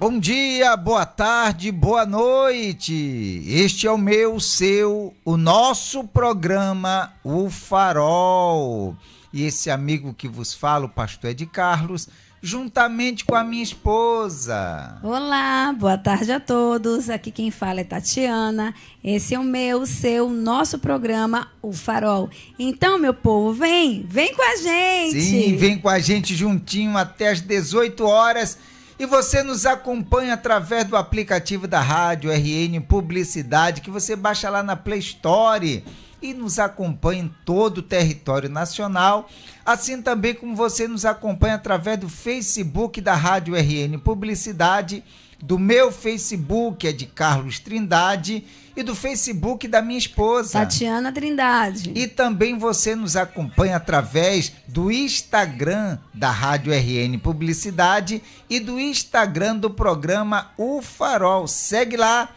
Bom dia, boa tarde, boa noite. Este é o meu, o nosso programa, O Farol. E esse amigo que vos fala, o pastor Ed Carlos, juntamente com a minha esposa. Olá, boa tarde a todos. Aqui quem fala é Tatiana. Esse é o meu, nosso programa, O Farol. Então, meu povo, vem com a gente. Sim, vem com a gente juntinho até às 18 horas. E você nos acompanha através do aplicativo da Rádio RN Publicidade, que você baixa lá na Play Store e nos acompanha em todo o território nacional, assim também como você nos acompanha através do Facebook da Rádio RN Publicidade, do meu Facebook, é de Carlos Trindade, e do Facebook da minha esposa, Tatiana Trindade. E também você nos acompanha através do Instagram da Rádio RN Publicidade e do Instagram do programa O Farol. Segue lá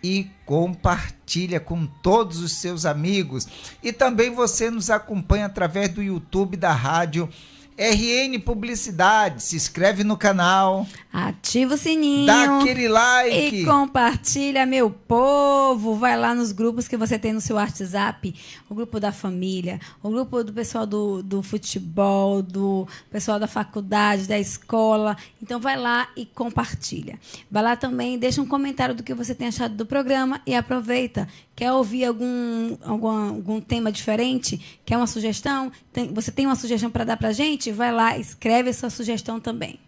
e compartilha com todos os seus amigos. E também você nos acompanha através do YouTube da Rádio RN Publicidade. Se inscreve no canal, ativa o sininho, dá aquele like e compartilha, meu povo. Vai lá nos grupos que você tem no seu WhatsApp, o grupo da família, o grupo do pessoal do futebol, do pessoal da faculdade, da escola. Então vai lá e compartilha. Vai lá também, deixa um comentário do que você tem achado do programa e aproveita. Quer ouvir algum tema diferente? Quer uma sugestão? Você tem uma sugestão para dar para a gente? Vai lá, escreve a sua sugestão também.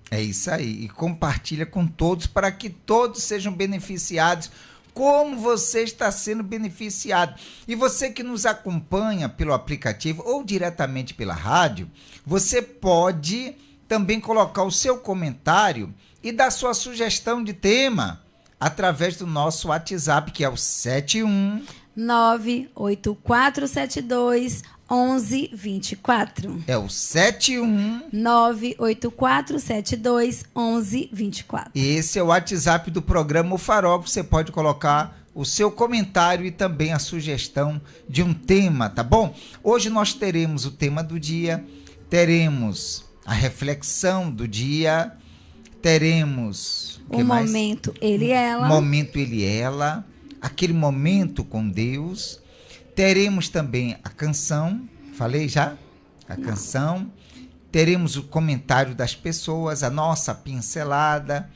É isso aí. E compartilha com todos para que todos sejam beneficiados como você está sendo beneficiado. E você que nos acompanha pelo aplicativo ou diretamente pela rádio, você pode também colocar o seu comentário e dar sua sugestão de tema através do nosso WhatsApp, que é o 71 98472 1124. É o 71 98472 1124. Esse é o WhatsApp do programa O Farol. Você pode colocar o seu comentário e também a sugestão de um tema, tá bom? Hoje nós teremos o tema do dia, teremos a reflexão do dia, teremos o momento ele e ela. Momento ele e ela, aquele momento com Deus. Teremos também a canção, falei já? A canção. Teremos o comentário das pessoas, a nossa pincelada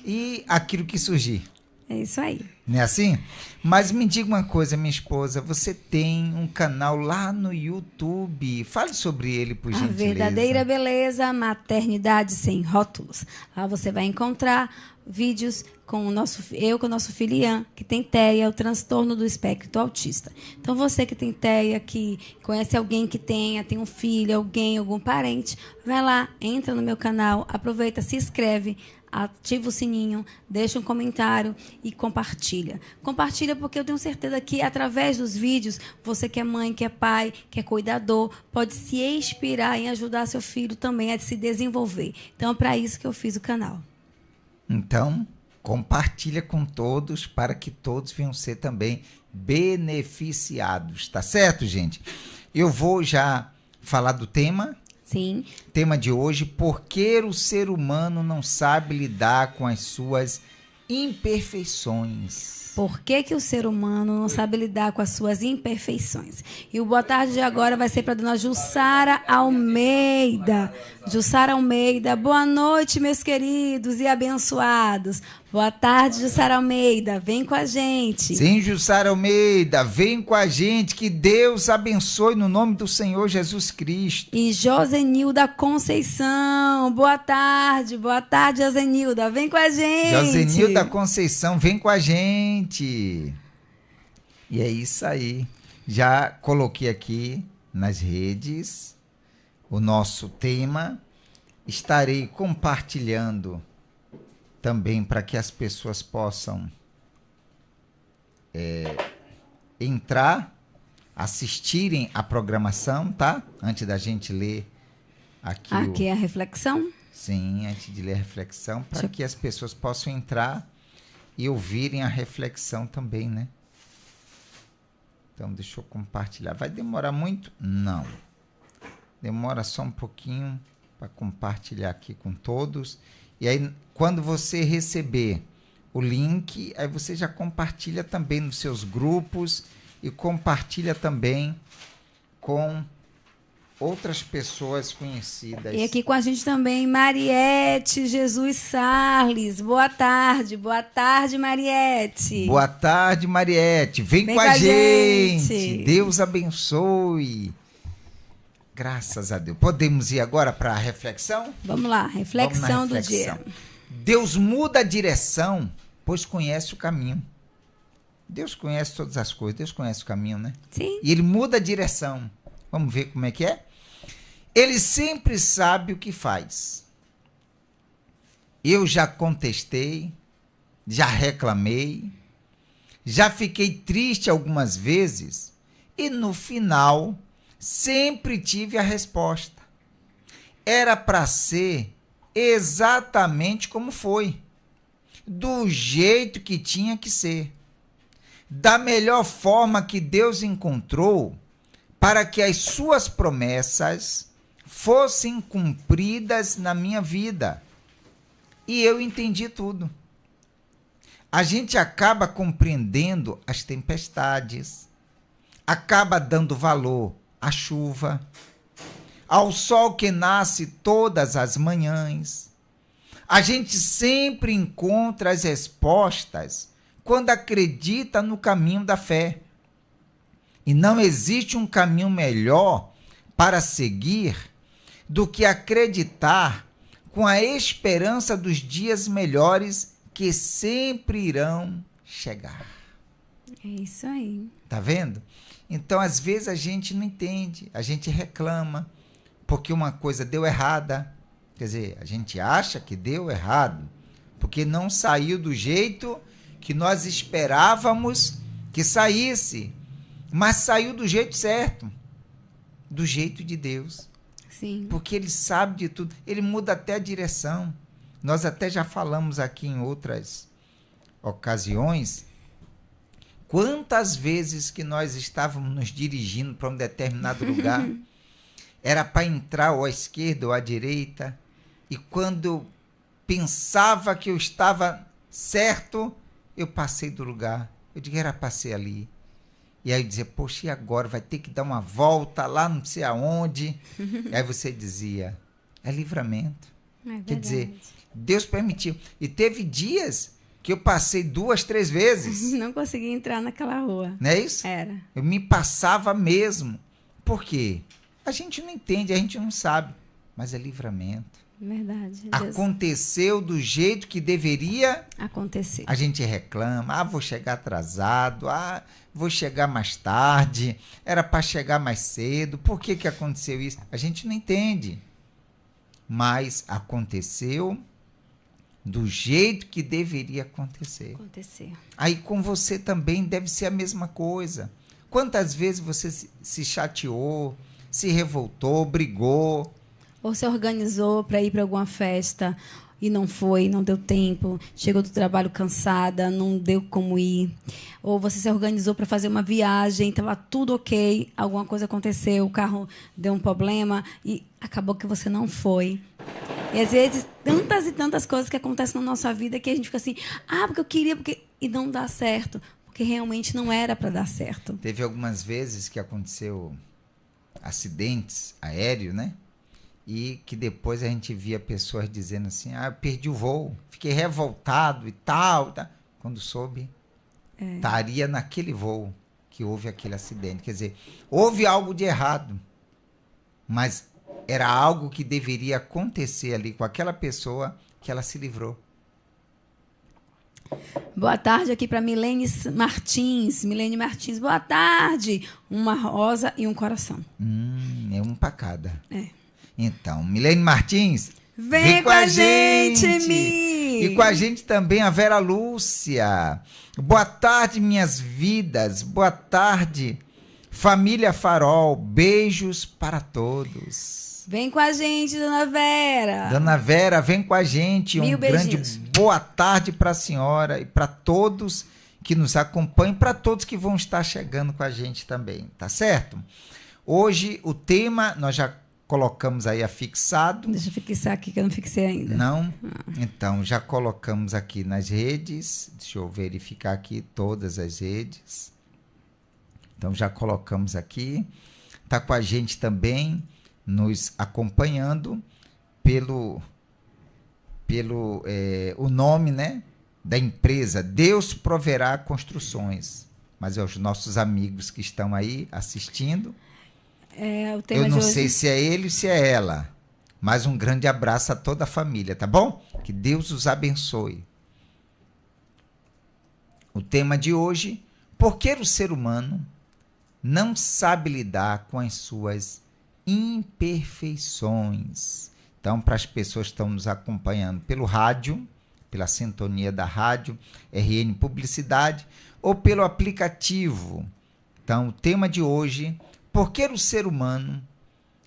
e aquilo que surgir. É isso aí. Não é assim? Mas me diga uma coisa, minha esposa, você tem um canal lá no YouTube. Fale sobre ele, por gentileza. A Verdadeira Beleza, Maternidade Sem Rótulos. Lá você vai encontrar vídeos com o nosso filho Ian, que tem TEA, o transtorno do espectro autista. Então, você que tem TEA, que conhece alguém que tem um filho, algum parente, vai lá, entra no meu canal, aproveita, se inscreve, ativa o sininho, deixa um comentário e compartilha. Compartilha porque eu tenho certeza que, através dos vídeos, você que é mãe, que é pai, que é cuidador, pode se inspirar em ajudar seu filho também a se desenvolver. Então, é para isso que eu fiz o canal. Então, compartilha com todos para que todos venham ser também beneficiados, tá certo, gente? Eu vou já falar do tema. Sim. Tema de hoje: por que o ser humano não sabe lidar com as suas imperfeições? Por que o ser humano não sabe lidar com as suas imperfeições? E o boa tarde de agora vai ser para a dona Jussara Almeida. Jussara Almeida, boa noite, meus queridos e abençoados. Boa tarde, Jussara Almeida, vem com a gente. Sim, Jussara Almeida, vem com a gente, que Deus abençoe no nome do Senhor Jesus Cristo. E Josenilda Conceição, boa tarde, Josenilda, vem com a gente. Josenilda Conceição, vem com a gente. E é isso aí, já coloquei aqui nas redes o nosso tema, estarei compartilhando também para que as pessoas possam entrar, assistirem a programação, tá? Antes da gente ler aqui a reflexão. Sim, antes de ler a reflexão, para que as pessoas possam entrar e ouvirem a reflexão também, né? Então, deixa eu compartilhar. Vai demorar muito? Não. Demora só um pouquinho para compartilhar aqui com todos E aí, quando você receber o link, aí você já compartilha também nos seus grupos e compartilha também com outras pessoas conhecidas. E aqui com a gente também, Mariete Jesus Sarles. Boa tarde, Mariete. Boa tarde, Mariete. Vem com a gente. Deus abençoe. Graças a Deus. Podemos ir agora para a reflexão? Vamos lá, reflexão do dia. Deus muda a direção, pois conhece o caminho. Deus conhece todas as coisas, Deus conhece o caminho, né? Sim. E ele muda a direção. Vamos ver como é que é? Ele sempre sabe o que faz. Eu já contestei, já reclamei, já fiquei triste algumas vezes e no final sempre tive a resposta. Era para ser exatamente como foi, do jeito que tinha que ser, da melhor forma que Deus encontrou para que as suas promessas fossem cumpridas na minha vida. E eu entendi tudo. A gente acaba compreendendo as tempestades, acaba dando valor à chuva, ao sol que nasce todas as manhãs. A gente sempre encontra as respostas quando acredita no caminho da fé. E não existe um caminho melhor para seguir do que acreditar com a esperança dos dias melhores que sempre irão chegar. É isso aí. Tá vendo? Então, às vezes, a gente não entende, a gente reclama, porque uma coisa deu errada. Quer dizer, a gente acha que deu errado, porque não saiu do jeito que nós esperávamos que saísse. Mas saiu do jeito certo, do jeito de Deus. Sim. Porque ele sabe de tudo, ele muda até a direção. Nós até já falamos aqui em outras ocasiões, quantas vezes que nós estávamos nos dirigindo para um determinado lugar, era para entrar ou à esquerda ou à direita, e quando eu pensava que eu estava certo, eu passei do lugar. Eu digo, era para ser ali. E aí eu dizia, poxa, e agora? Vai ter que dar uma volta lá não sei aonde. E aí você dizia, é livramento. Quer dizer, Deus permitiu. E teve dias que eu passei 2, 3 vezes. Não consegui entrar naquela rua. Não é isso? Era. Eu me passava mesmo. Por quê? A gente não entende, a gente não sabe. Mas é livramento. Verdade. Aconteceu do jeito que deveria acontecer. A gente reclama, vou chegar atrasado, vou chegar mais tarde, era para chegar mais cedo, por que aconteceu isso? A gente não entende. Mas aconteceu do jeito que deveria acontecer. Aí com você também deve ser a mesma coisa. Quantas vezes você se chateou, se revoltou, brigou, ou se organizou para ir para alguma festa e não foi, não deu tempo, chegou do trabalho cansada, não deu como ir. Ou você se organizou para fazer uma viagem, estava tudo ok, alguma coisa aconteceu, o carro deu um problema e acabou que você não foi. E às vezes, tantas e tantas coisas que acontecem na nossa vida que a gente fica assim, porque eu queria, e não dá certo, porque realmente não era para dar certo. Teve algumas vezes que aconteceu acidentes aéreos, né? E que depois a gente via pessoas dizendo assim, eu perdi o voo, fiquei revoltado e tal. Quando soube, estaria naquele voo que houve aquele acidente. Quer dizer, houve algo de errado, mas era algo que deveria acontecer ali com aquela pessoa que ela se livrou. Boa tarde aqui para Milene Martins. Milene Martins, boa tarde. Uma rosa e um coração. É um para cada. Então, Milene Martins, vem com a gente, Mi! E com a gente também a Vera Lúcia. Boa tarde, minhas vidas. Boa tarde, família Farol. Beijos para todos. Vem com a gente, Dona Vera. Dona Vera, vem com a gente. Um grande boa tarde para a senhora e para todos que nos acompanham, para todos que vão estar chegando com a gente também, tá certo? Hoje o tema, nós já colocamos aí afixado. Deixa eu fixar aqui, que eu não fixei ainda. Não? Então, já colocamos aqui nas redes. Deixa eu verificar aqui todas as redes. Então, já colocamos aqui. Está com a gente também, nos acompanhando pelo o nome, né, da empresa Deus Proverá Construções. Mas é os nossos amigos que estão aí assistindo. O tema Eu não de hoje... sei se é ele ou se é ela. Mas um grande abraço a toda a família, tá bom? Que Deus os abençoe. O tema de hoje: por que o ser humano não sabe lidar com as suas imperfeições? Então, para as pessoas que estão nos acompanhando pelo rádio, pela sintonia da rádio, RN Publicidade, ou pelo aplicativo. Então, o tema de hoje: por que o ser humano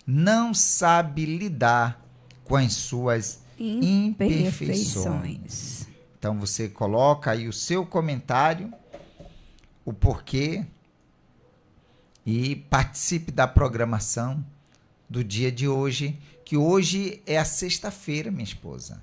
não sabe lidar com as suas imperfeições? Então, você coloca aí o seu comentário, o porquê, e participe da programação do dia de hoje, que hoje é a sexta-feira, minha esposa.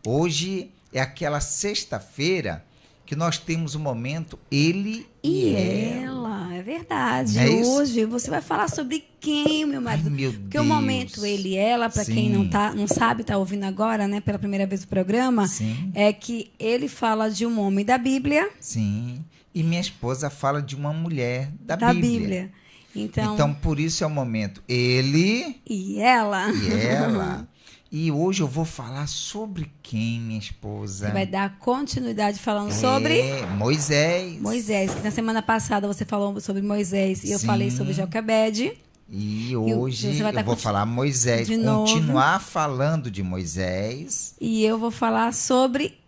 Hoje é aquela sexta-feira que nós temos o momento Ele e Ela. É verdade. É isso? Hoje você vai falar sobre quem, meu marido? Ai, meu Porque Deus. o momento Ele e Ela, para quem não sabe, está ouvindo agora, né, pela primeira vez o programa, Sim. é que ele fala de um homem da Bíblia. Sim. E minha esposa fala de uma mulher da Da Bíblia. Bíblia. Então, por isso é o momento Ele e ela. e Ela. E hoje eu vou falar sobre quem, minha esposa? Você vai dar continuidade falando sobre Moisés. Moisés. Que na semana passada você falou sobre Moisés e eu Sim. falei sobre Joquebede. E hoje você vai eu vou falar Moisés. de novo. Continuar falando de Moisés. E eu vou falar sobre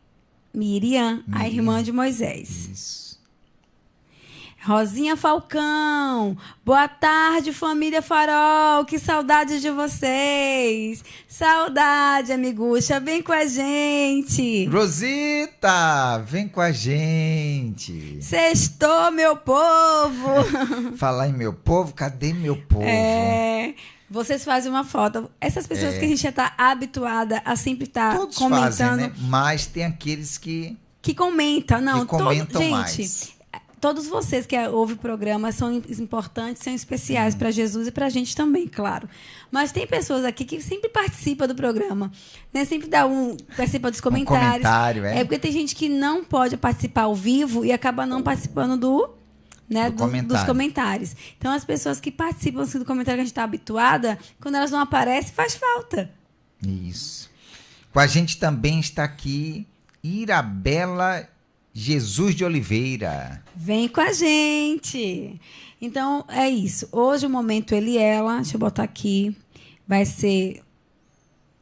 Miriam, a irmã de Moisés. Isso. Rosinha Falcão, boa tarde, família Farol, que saudade de vocês. Saudade, amigucha, vem com a gente. Rosita, vem com a gente. Sextou, meu povo. Falar em meu povo, cadê meu povo? Vocês fazem uma foto. Essas pessoas que a gente já está habituada a sempre estar Todos comentando. fazem, né? Mas tem aqueles que comentam. Não, comentam gente, mais. Todos vocês que ouvem o programa são importantes, são especiais para Jesus e para a gente também, claro. Mas tem pessoas aqui que sempre participam do programa, né? Sempre participa dos comentários. Comentário, É porque tem gente que não pode participar ao vivo e acaba não participando dos comentários. Então, as pessoas que participam assim, do comentário que a gente está habituada, quando elas não aparecem, faz falta. Isso. Com a gente também está aqui Irabela Jesus de Oliveira. Vem com a gente. Então, é isso. Hoje o momento Ele e Ela, deixa eu botar aqui, vai ser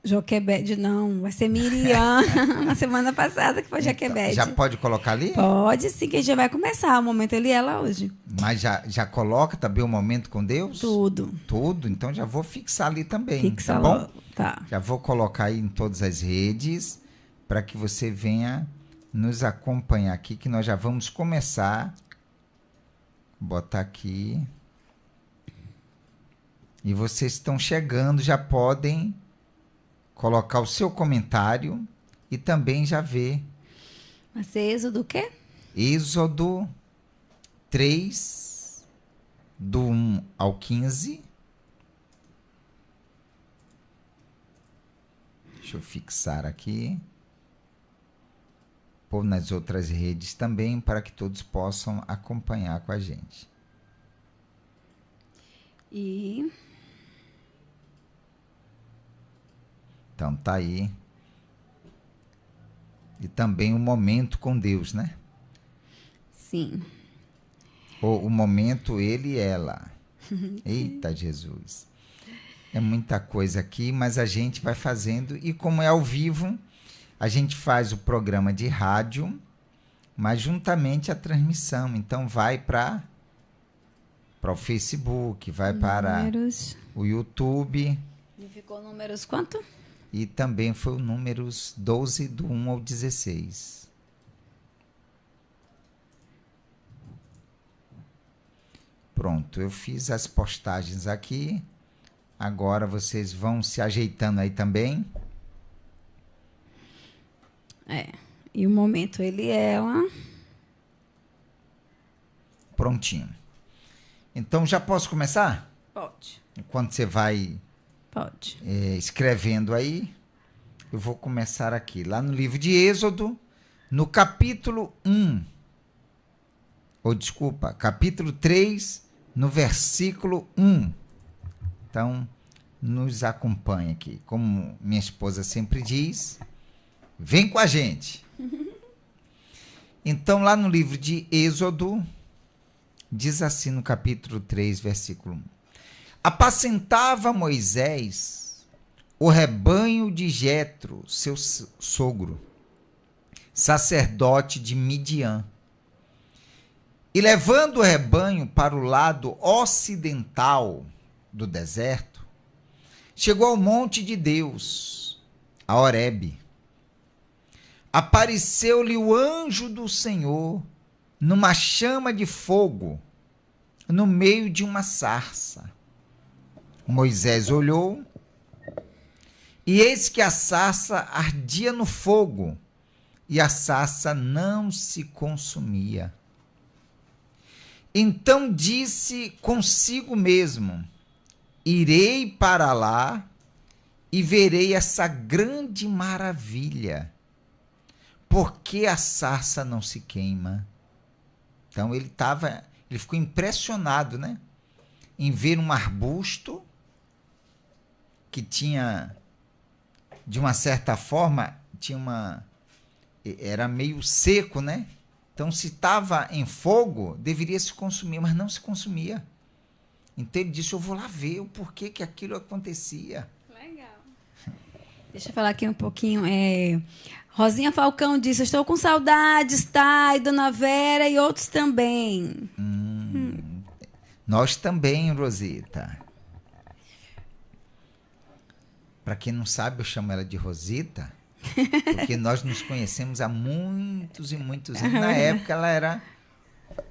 Joquebede, não, vai ser Miriam, na semana passada que foi Joquebede. Já pode colocar ali? Pode sim, que a gente já vai começar o momento Ele e Ela hoje. Mas já coloca também o momento com Deus? Tudo. Tudo, então já vou fixar ali também. Fixa tá bom? logo. Tá. Já vou colocar aí em todas as redes para que você venha nos acompanhar aqui, que nós já vamos começar. Botar aqui. E vocês estão chegando, já podem colocar o seu comentário e também já ver. Vai ser Êxodo o quê? Êxodo 3, do 1 ao 15. Deixa eu fixar aqui. Ou nas outras redes também, para que todos possam acompanhar com a gente. Então, tá aí. E também o momento com Deus, né? Sim. Ou o momento Ele e Ela. Eita, Jesus. É muita coisa aqui, mas a gente vai fazendo. E como é ao vivo, a gente faz o programa de rádio, mas juntamente a transmissão. Então, vai para o Facebook, vai para o YouTube. E ficou números quanto? E também foi o números 12, do 1 ao 16. Pronto, eu fiz as postagens aqui. agora vocês vão se ajeitando aí também. E o momento ele é uma... Prontinho. Então já posso começar? Pode. Enquanto você vai Pode. escrevendo aí, eu vou começar aqui. Lá no livro de Êxodo, no capítulo 1. Capítulo 3, no versículo 1. Então, nos acompanhe aqui. Como minha esposa sempre diz, vem com a gente. Então, lá no livro de Êxodo, diz assim no capítulo 3, versículo 1. Apacentava Moisés o rebanho de Jetro, seu sogro, sacerdote de Midian. E levando o rebanho para o lado ocidental do deserto, chegou ao monte de Deus, a Horebe. Apareceu-lhe o anjo do Senhor numa chama de fogo, no meio de uma sarça. Moisés olhou, e eis que a sarça ardia no fogo, e a sarça não se consumia. Então disse consigo mesmo: irei para lá e verei essa grande maravilha. Por que a sarça não se queima? Então ele ficou impressionado, né? Em ver um arbusto que tinha, de uma certa forma, era meio seco, né? Então, se estava em fogo, deveria se consumir, mas não se consumia. Então, ele disse, eu vou lá ver o porquê que aquilo acontecia. Legal. Deixa eu falar aqui um pouquinho. Rosinha Falcão disse, estou com saudades, Thay, Dona Vera e outros também. Nós também, Rosita. Para quem não sabe, eu chamo ela de Rosita, porque nós nos conhecemos há muitos e muitos anos. Na época, ela era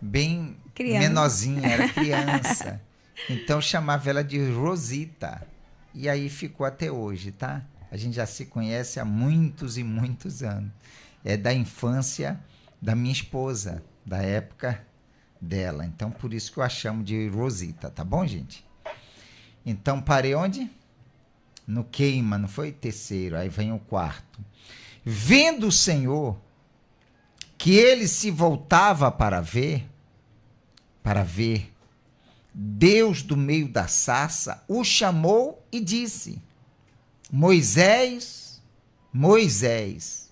bem menorzinha, era criança. Então, eu chamava ela de Rosita. E aí ficou até hoje, tá? A gente já se conhece há muitos e muitos anos. É da infância da minha esposa, da época dela. Então, por isso que eu a chamo de Rosita, tá bom, gente? Então, parei onde? No queima, não foi? Terceiro, aí vem o quarto. Vendo o Senhor que ele se voltava para ver, Deus do meio da sarça o chamou e disse: Moisés, Moisés.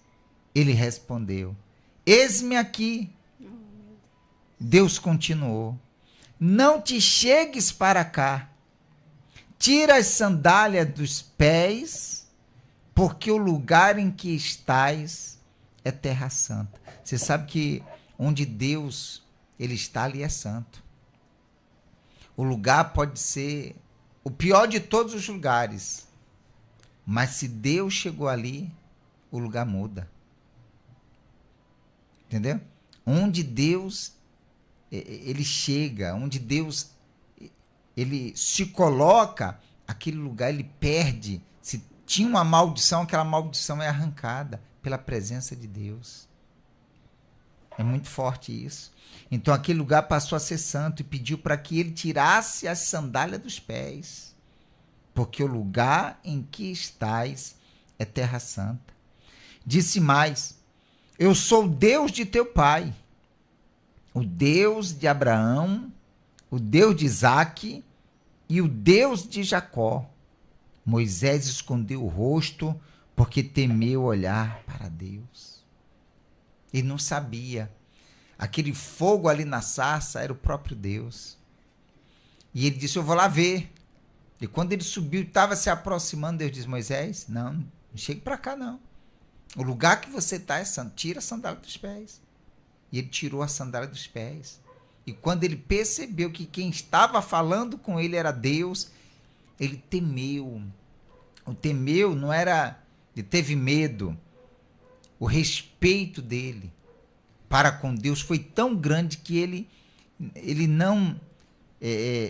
Ele respondeu: eis-me aqui. Deus continuou: não te chegues para cá. Tira as sandálias dos pés, porque o lugar em que estás é terra santa. Você sabe que onde Deus ele está, ali é santo. O lugar pode ser o pior de todos os lugares, mas se Deus chegou ali, o lugar muda. Entendeu? Onde Deus ele chega, onde Deus ele se coloca, aquele lugar ele perde. Se tinha uma maldição, aquela maldição é arrancada pela presença de Deus. É muito forte isso. Então aquele lugar passou a ser santo e pediu para que ele tirasse as sandálias dos pés, porque o lugar em que estás é terra santa. Disse mais: eu sou o Deus de teu pai, o Deus de Abraão, o Deus de Isaque e o Deus de Jacó. Moisés escondeu o rosto porque temeu olhar para Deus. Ele não sabia. Aquele fogo ali na sarça era o próprio Deus. E ele disse, eu vou lá ver. E quando ele subiu e estava se aproximando, Deus disse, Moisés, não chegue para cá não. O lugar que você está é santo. Tira a sandália dos pés. E ele tirou a sandália dos pés. E quando ele percebeu que quem estava falando com ele era Deus, ele temeu. O temeu não era... Ele teve medo. O respeito dele para com Deus foi tão grande que ele não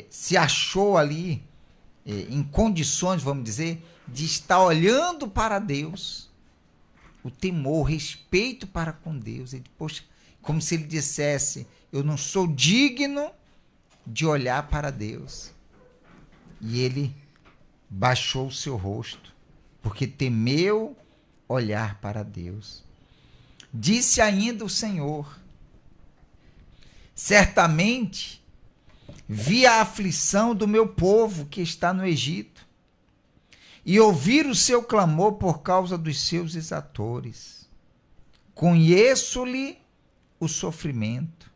se achou ali em condições, vamos dizer, de estar olhando para Deus. O temor, o respeito para com Deus. Ele, poxa, como se ele dissesse, eu não sou digno de olhar para Deus. E ele baixou o seu rosto, porque temeu olhar para Deus. Disse ainda o Senhor: certamente vi a aflição do meu povo que está no Egito, e ouvir o seu clamor por causa dos seus exatores. Conheço-lhe o sofrimento.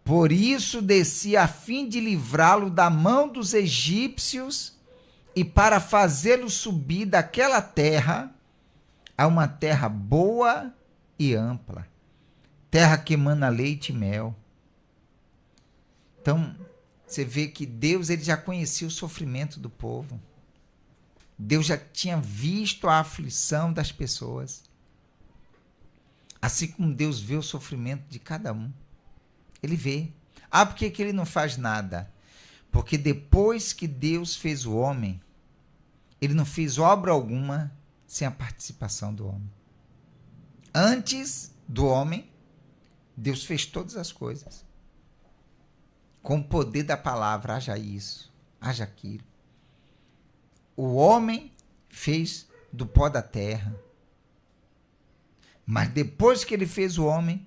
Por isso desci a fim de livrá-lo da mão dos egípcios e para fazê-lo subir daquela terra a uma terra boa e ampla, terra que emana leite e mel. Então, você vê que Deus ele já conhecia o sofrimento do povo. Deus já tinha visto a aflição das pessoas. Assim como Deus vê o sofrimento de cada um. Ele vê. Ah, por que ele não faz nada? Porque depois que Deus fez o homem, ele não fez obra alguma sem a participação do homem. Antes do homem, Deus fez todas as coisas. Com o poder da palavra, haja isso, haja aquilo. O homem fez do pó da terra. Mas depois que ele fez o homem,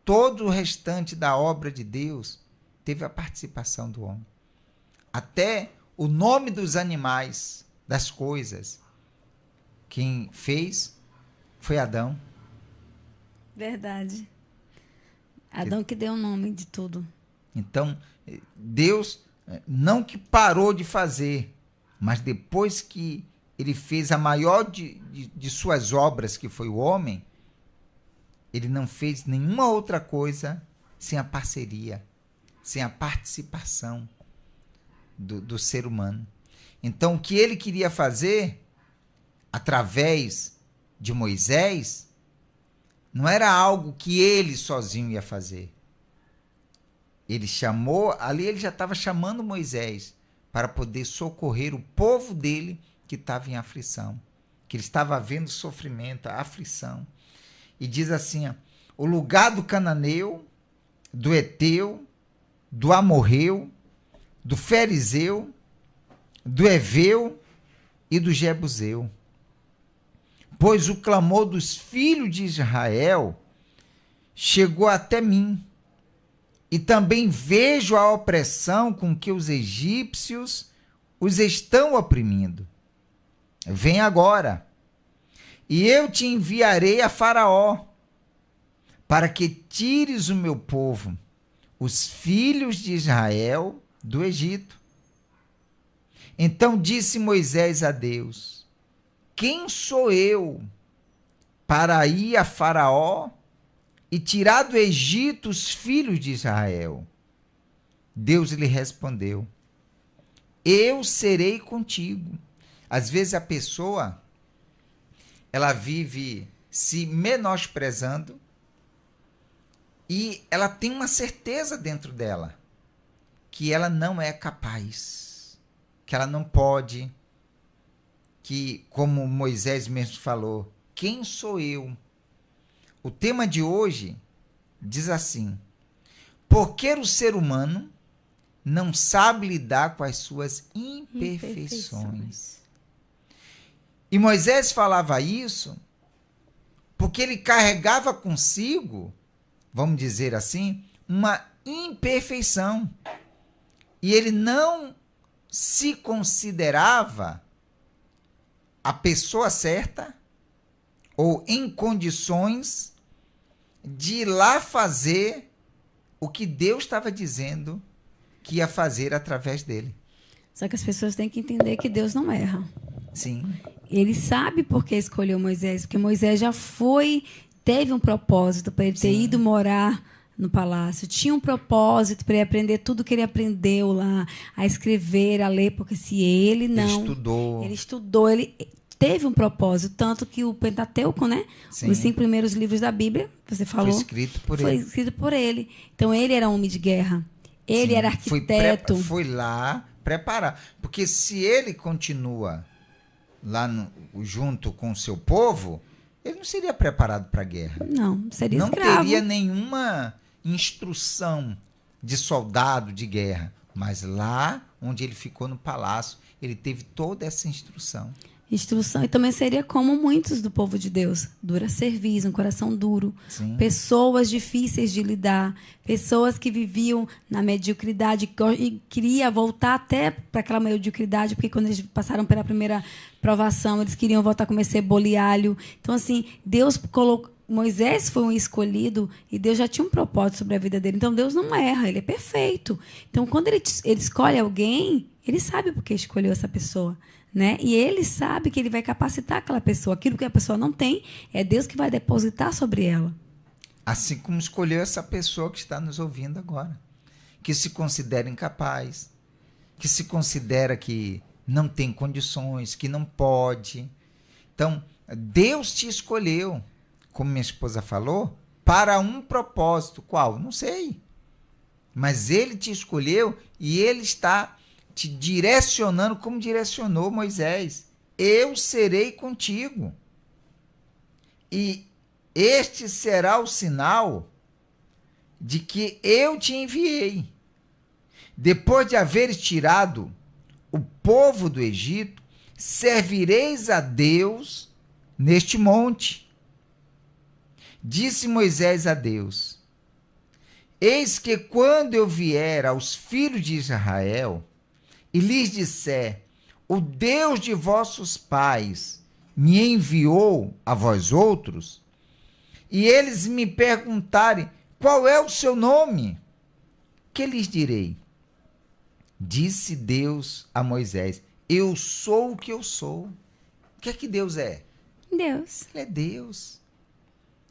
todo o restante da obra de Deus teve a participação do homem. Até o nome dos animais, das coisas, quem fez foi Adão. Verdade. Adão que deu o nome de tudo. Então, Deus não que parou de fazer, mas depois que ele fez a maior de suas obras, que foi o homem, ele não fez nenhuma outra coisa sem a parceria, sem a participação do ser humano. Então, o que ele queria fazer, através de Moisés, não era algo que ele sozinho ia fazer. Ele chamou, ali ele já estava chamando Moisés para poder socorrer o povo dele que estava em aflição, que ele estava vendo sofrimento, a aflição. E diz assim, ó, o lugar do cananeu, do Eteu, do Amorreu, do Ferizeu, do Eveu e do Jebuseu. Pois o clamor dos filhos de Israel chegou até mim, e também vejo a opressão com que os egípcios os estão oprimindo. Vem agora, e eu te enviarei a Faraó, para que tires o meu povo, os filhos de Israel, do Egito. Então disse Moisés a Deus: quem sou eu para ir a Faraó e tirar do Egito os filhos de Israel? Deus lhe respondeu: eu serei contigo. Às vezes a pessoa, ela vive se menosprezando e ela tem uma certeza dentro dela que ela não é capaz, que ela não pode, que, como Moisés mesmo falou, quem sou eu? O tema de hoje diz assim: porque o ser humano não sabe lidar com as suas imperfeições. E Moisés falava isso porque ele carregava consigo, vamos dizer assim, uma imperfeição. E ele não se considerava a pessoa certa ou em condições de ir lá fazer o que Deus estava dizendo que ia fazer através dele. Só que as pessoas têm que entender que Deus não erra. Sim. Ele sabe por que escolheu Moisés, porque Moisés já teve um propósito para ele ter ido morar no palácio. Tinha um propósito para ele aprender tudo que ele aprendeu lá, a escrever, a ler, porque se ele não... Ele estudou, ele teve um propósito, tanto que o Pentateuco, né? Sim. Os 5 primeiros livros da Bíblia, você falou... Foi escrito por ele. Foi escrito por ele. Então, ele era homem de guerra. Ele era arquiteto. Foi lá preparar. Porque se ele continua lá junto com o seu povo, ele não seria preparado para a guerra. Não, seria não escravo. Não teria nenhuma instrução de soldado de guerra. Mas lá onde ele ficou no palácio, ele teve toda essa instrução. E também seria como muitos do povo de Deus, dura serviço, um coração duro, Sim. Pessoas difíceis de lidar, pessoas que viviam na mediocridade e queria voltar até para aquela mediocridade, porque quando eles passaram pela primeira provação, eles queriam voltar a comer cebola e alho. Então, assim, Deus colocou. Moisés foi um escolhido e Deus já tinha um propósito sobre a vida dele. Então, Deus não erra, ele é perfeito. Então, quando ele escolhe alguém, ele sabe por que escolheu essa pessoa. Né? E ele sabe que ele vai capacitar aquela pessoa. Aquilo que a pessoa não tem, é Deus que vai depositar sobre ela. Assim como escolheu essa pessoa que está nos ouvindo agora. Que se considera incapaz. Que se considera que não tem condições, que não pode. Então, Deus te escolheu, como minha esposa falou, para um propósito. Qual? Não sei. Mas ele te escolheu e ele está te direcionando como direcionou Moisés. Eu serei contigo. E este será o sinal de que eu te enviei. Depois de haveres tirado o povo do Egito, servireis a Deus neste monte. Disse Moisés a Deus: eis que quando eu vier aos filhos de Israel e lhes disser, o Deus de vossos pais me enviou a vós outros, e eles me perguntarem, qual é o seu nome? Que lhes direi? Disse Deus a Moisés, eu sou o que eu sou. O que é que Deus é? Deus. Ele é Deus.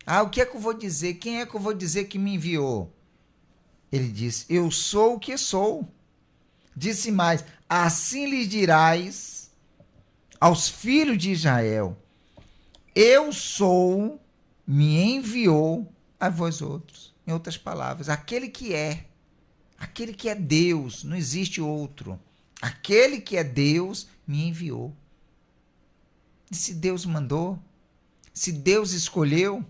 O que é que eu vou dizer? Quem é que eu vou dizer que me enviou? Ele disse, eu sou o que sou. Disse mais, assim lhes dirás aos filhos de Israel, eu sou, me enviou a vós outros. Em outras palavras, aquele que é Deus, não existe outro. Aquele que é Deus me enviou. E se Deus mandou, se Deus escolheu,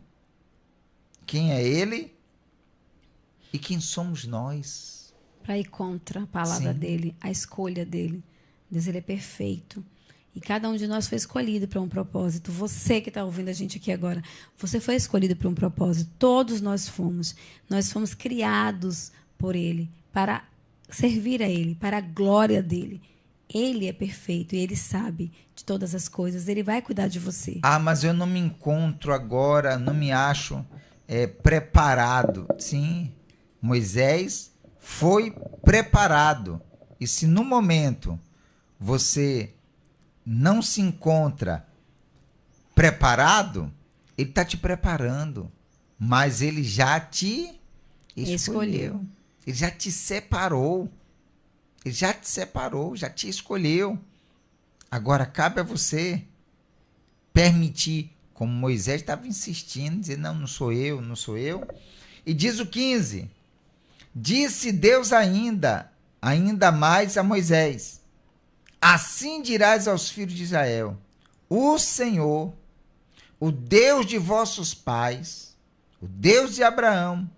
quem é Ele e quem somos nós? Para ir contra a palavra Sim. dele, a escolha dele. Deus, ele é perfeito. E cada um de nós foi escolhido para um propósito. Você que está ouvindo a gente aqui agora, você foi escolhido para um propósito. Todos nós fomos. Nós fomos criados por ele, para servir a ele, para a glória dele. Ele é perfeito e ele sabe de todas as coisas. Ele vai cuidar de você. Mas eu não me encontro agora, não me acho preparado. Sim, Moisés foi preparado. E se no momento você não se encontra preparado, ele está te preparando. Mas ele já te escolheu. Ele já te separou. Ele já te separou, já te escolheu. Agora cabe a você permitir, como Moisés estava insistindo, dizer, não sou eu, não sou eu. E diz o 15, disse Deus ainda mais a Moisés, assim dirás aos filhos de Israel, o Senhor, o Deus de vossos pais, o Deus de Abraão,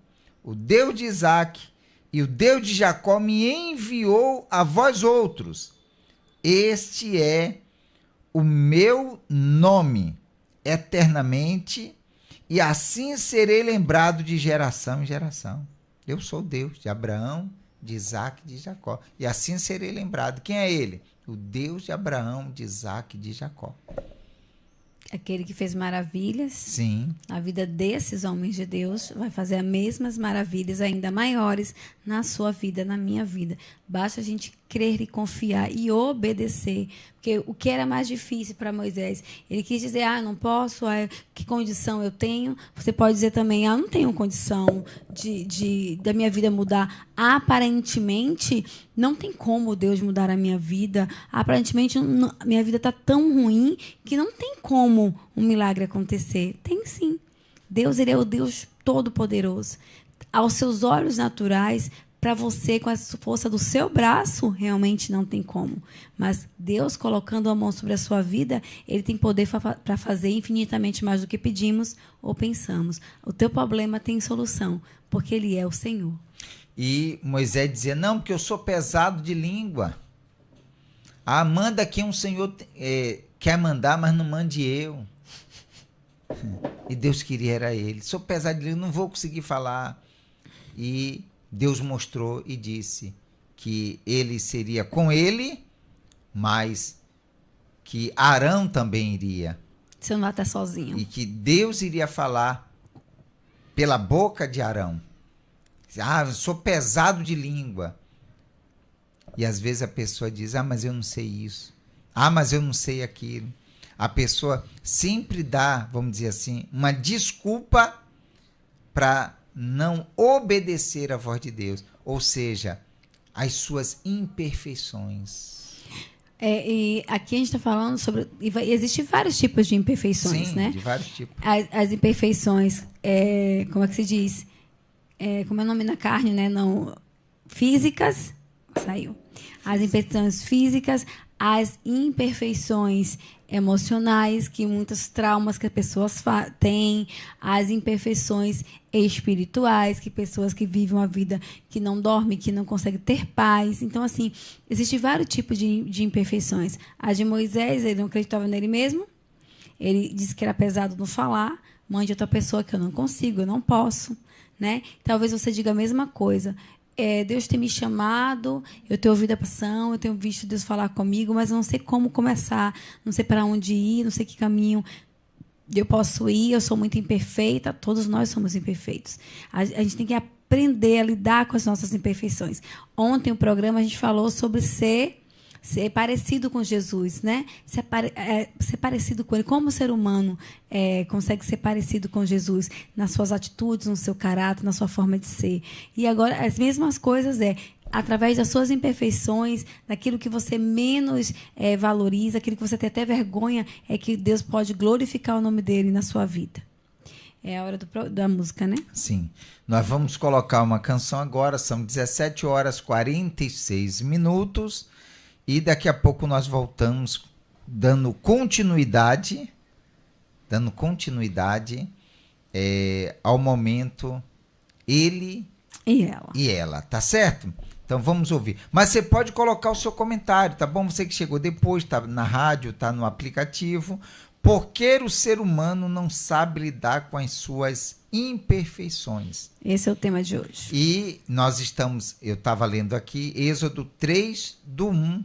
o Deus de Isaque e o Deus de Jacó me enviou a vós outros. Este é o meu nome eternamente, e assim serei lembrado de geração em geração. Eu sou Deus de Abraão, de Isaque e de Jacó. E assim serei lembrado. Quem é ele? O Deus de Abraão, de Isaque e de Jacó. Aquele que fez maravilhas. Sim. A vida desses homens de Deus vai fazer as mesmas maravilhas, ainda maiores, na sua vida, na minha vida. Basta a gente crer e confiar e obedecer. Porque o que era mais difícil para Moisés? Ele quis dizer, não posso, que condição eu tenho? Você pode dizer também, não tenho condição da minha vida mudar. Aparentemente, não tem como Deus mudar a minha vida. Aparentemente, minha vida está tão ruim que não tem como um milagre acontecer. Tem sim. Deus, ele é o Deus Todo-Poderoso. Aos seus olhos naturais, para você, com a força do seu braço, realmente não tem como. Mas Deus, colocando a mão sobre a sua vida, Ele tem poder para fazer infinitamente mais do que pedimos ou pensamos. O teu problema tem solução, porque Ele é o Senhor. E Moisés dizia, não, porque eu sou pesado de língua. Manda quem um Senhor quer mandar, mas não mande eu. E Deus queria era ele. Sou pesado de língua, não vou conseguir falar. E Deus mostrou e disse que ele seria com ele, mas que Arão também iria. Você não vai estar sozinho. E que Deus iria falar pela boca de Arão. Eu sou pesado de língua. E às vezes a pessoa diz, mas eu não sei isso. Mas eu não sei aquilo. A pessoa sempre dá, vamos dizer assim, uma desculpa para não obedecer à voz de Deus. Ou seja, as suas imperfeições. E aqui a gente está falando sobre... Existem vários tipos de imperfeições, sim, né? De vários tipos. As imperfeições, como é que se diz? Como é o nome na carne, né? Não, físicas, saiu. As imperfeições físicas, as imperfeições emocionais, que muitos traumas que as pessoas têm, as imperfeições espirituais, que pessoas que vivem uma vida que não dormem, que não conseguem ter paz. Então, assim, existem vários tipos de imperfeições. A de Moisés, ele não acreditava nele mesmo, ele disse que era pesado no falar, mande outra pessoa que eu não consigo, eu não posso, né? Talvez você diga a mesma coisa. Deus tem me chamado, eu tenho ouvido a oração, eu tenho visto Deus falar comigo, mas eu não sei como começar, não sei para onde ir, não sei que caminho eu posso ir, eu sou muito imperfeita, todos nós somos imperfeitos. A gente tem que aprender a lidar com as nossas imperfeições. Ontem, no programa, a gente falou sobre ser parecido com Jesus, né? Ser parecido com Ele. Como o ser humano consegue ser parecido com Jesus nas suas atitudes, no seu caráter, na sua forma de ser. E agora, as mesmas coisas através das suas imperfeições, daquilo que você menos valoriza, aquilo que você tem até vergonha, é que Deus pode glorificar o nome dEle na sua vida. É a hora da música, né? Sim. Nós vamos colocar uma canção agora, são 17h46. E daqui a pouco nós voltamos dando continuidade ao momento ele e ela, tá certo? Então vamos ouvir. Mas você pode colocar o seu comentário, tá bom? Você que chegou depois, tá na rádio, tá no aplicativo. Por que o ser humano não sabe lidar com as suas imperfeições? Esse é o tema de hoje. E eu estava lendo aqui, Êxodo 3, do 1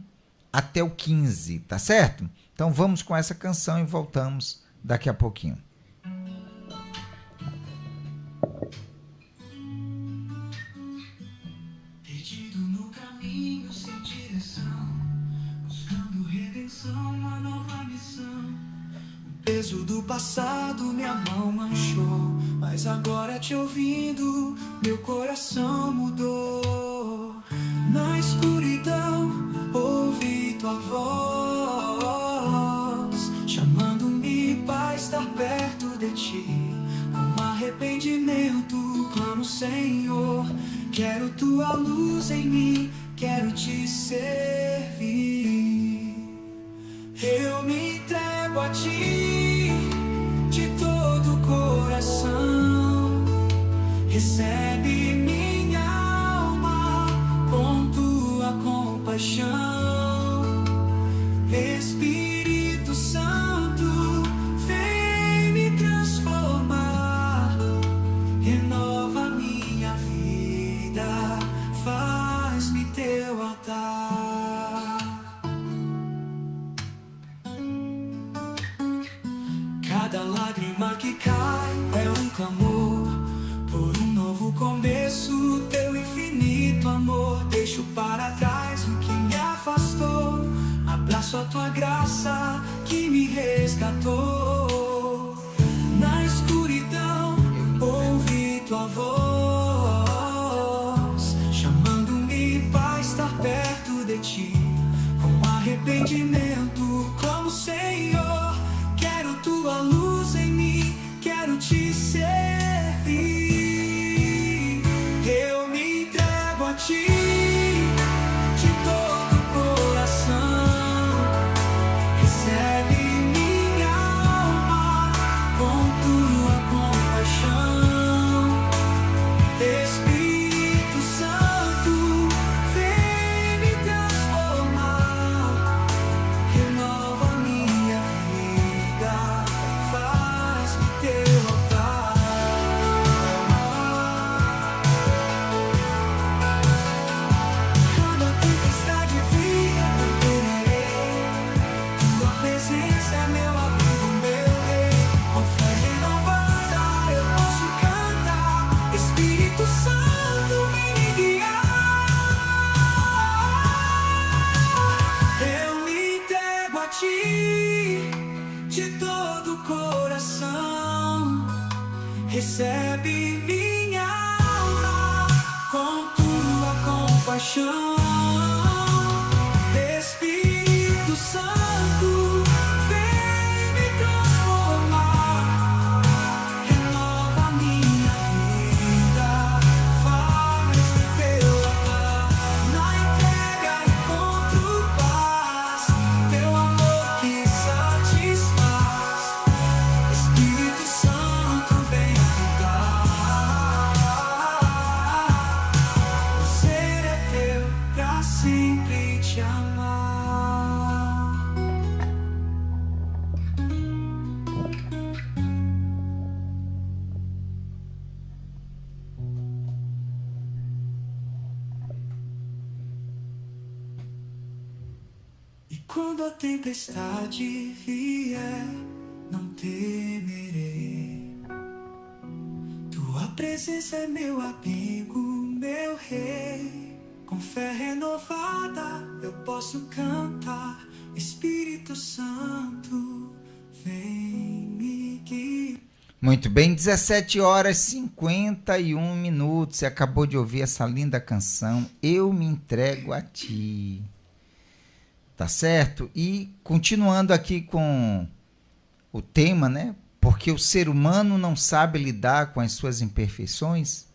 até o 15, tá certo? Então vamos com essa canção e voltamos daqui a pouquinho. Perdido no caminho sem direção, buscando redenção, uma nova missão. O peso do passado minha mão manchou, mas agora te ouvindo, meu coração mudou. Na escuridão ouvi tua voz, chamando-me para estar perto de ti. Com arrependimento clamo, Senhor, quero tua luz em mim, quero te servir. Eu me entrego a ti de todo o coração, recebe minha alma com tua compaixão. Espírito Santo, vem me transformar, renova minha vida, faz-me teu altar. Cada lágrima que cai é um clamor por um novo começo, teu infinito amor. Deixo para trás o que me afastou, abraço a tua graça que me resgatou. Na escuridão ouvi tua voz, chamando-me para estar perto de ti. Com arrependimento clamo, Senhor, quero tua luz em mim, quero te servir. Eu me entrego a ti de todo o coração. Recebe minha alma com tua compaixão. Espírito Santo, vem me transformar. Renova minha vida, faz-me teu altar. Quando a tempestade vier, não temerei. Tua presença é meu abrigo, meu rei. Com fé renovada eu posso cantar. Espírito Santo, vem me guiar. Eu me entrego a ti de todo o coração. Recebe minha alma com tua compaixão. Espírito Santo, vem me transformar. Renova minha vida, faz-me teu altar. Na entrega encontro paz, teu amor que satisfaz. Espírito Santo, vem habitar. O ser é teu pra sempre te amar. E quando a tempestade vier, não temerei. Tua presença é meu abrigo, meu rei. Com fé renovada eu posso cantar. Espírito Santo, vem me guiar. Muito bem, 17h51. Você acabou de ouvir essa linda canção, Eu Me Entrego a Ti. Tá certo? E continuando aqui com o tema, né? Porque o ser humano não sabe lidar com as suas imperfeições.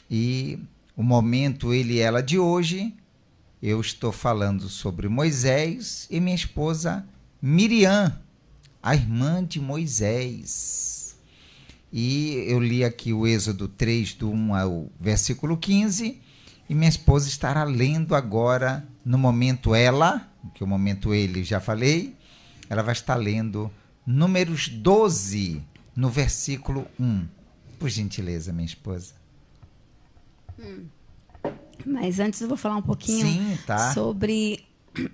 E o momento ele e ela de hoje, eu estou falando sobre Moisés e minha esposa Miriam, a irmã de Moisés. E eu li aqui o Êxodo 3, do 1 ao versículo 15, e minha esposa estará lendo agora, no momento ela, que o momento ele já falei, ela vai estar lendo Números 12, no versículo 1. Por gentileza, minha esposa. Mas antes eu vou falar um pouquinho Sim, tá. sobre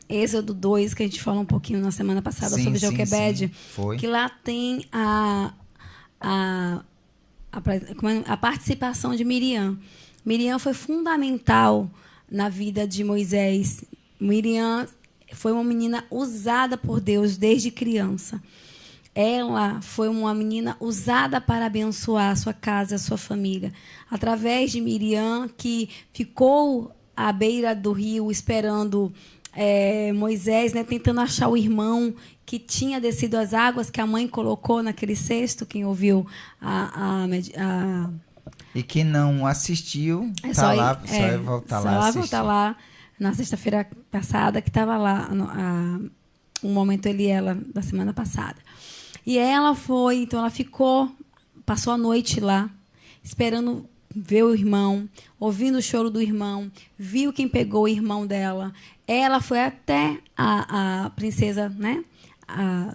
Êxodo 2, que a gente falou um pouquinho na semana passada, Sim, sobre sim, Joquebede, sim. Foi. que lá tem a participação de Miriam. Miriam foi fundamental na vida de Moisés. Miriam foi uma menina usada por Deus desde criança. Ela foi uma menina usada para abençoar a sua casa, a sua família. Através de Miriam, que ficou à beira do rio esperando Moisés, né, tentando achar o irmão que tinha descido as águas que a mãe colocou naquele cesto. Quem ouviu E quem não assistiu, só lá, só é voltar lá assistir. Voltar lá na sexta-feira passada, que estava lá um momento ele e ela da semana passada. E ela foi, então ela passou a noite lá, esperando ver o irmão, ouvindo o choro do irmão, viu quem pegou o irmão dela. Ela foi até a princesa, né? A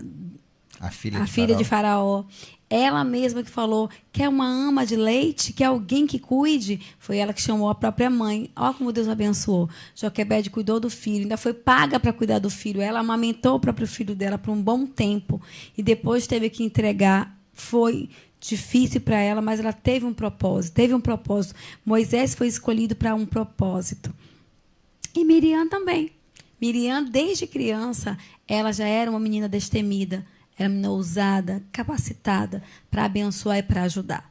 filha de Faraó. Ela mesma que falou, quer uma ama de leite, quer alguém que cuide. Foi ela que chamou a própria mãe. Olha como Deus abençoou. Joquebede cuidou do filho, ainda foi paga para cuidar do filho. Ela amamentou o próprio filho dela por um bom tempo. E depois teve que entregar. Foi difícil para ela, mas ela teve um propósito. Moisés foi escolhido para um propósito. E Miriam também. Miriam, desde criança, ela já era uma menina destemida. Era uma menina ousada, capacitada para abençoar e para ajudar.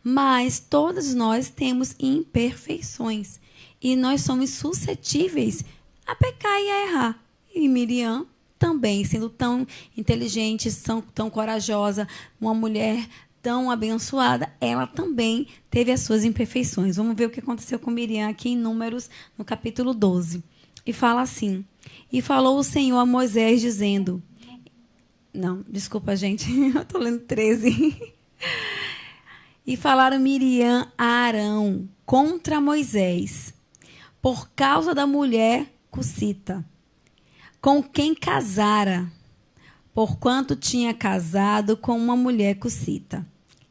Mas todos nós temos imperfeições. E nós somos suscetíveis a pecar e a errar. E Miriam também, sendo tão inteligente, tão corajosa, uma mulher tão abençoada, ela também teve as suas imperfeições. Vamos ver o que aconteceu com Miriam aqui em Números, no capítulo 12. E fala assim: e falou o Senhor a Moisés, dizendo... Não, desculpa, gente, eu estou lendo 13. E falaram Miriam a Arão contra Moisés, por causa da mulher cussita, com quem casara, porquanto tinha casado com uma mulher cussita.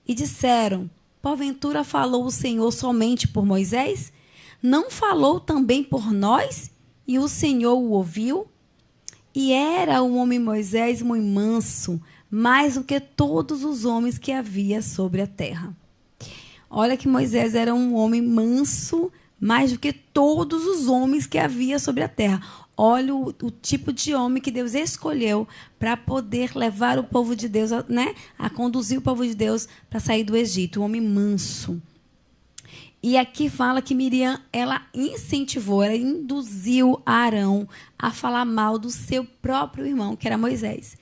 E disseram: porventura falou o Senhor somente por Moisés? Não falou também por nós? E o Senhor o ouviu? E era o homem Moisés muito manso, mais do que todos os homens que havia sobre a terra. Olha que Moisés era um homem manso, mais do que todos os homens que havia sobre a terra. Olha o tipo de homem que Deus escolheu para poder levar o povo de Deus, né, a conduzir o povo de Deus para sair do Egito. Um homem manso. E aqui fala que Miriam, ela incentivou, ela induziu Arão a falar mal do seu próprio irmão, que era Moisés.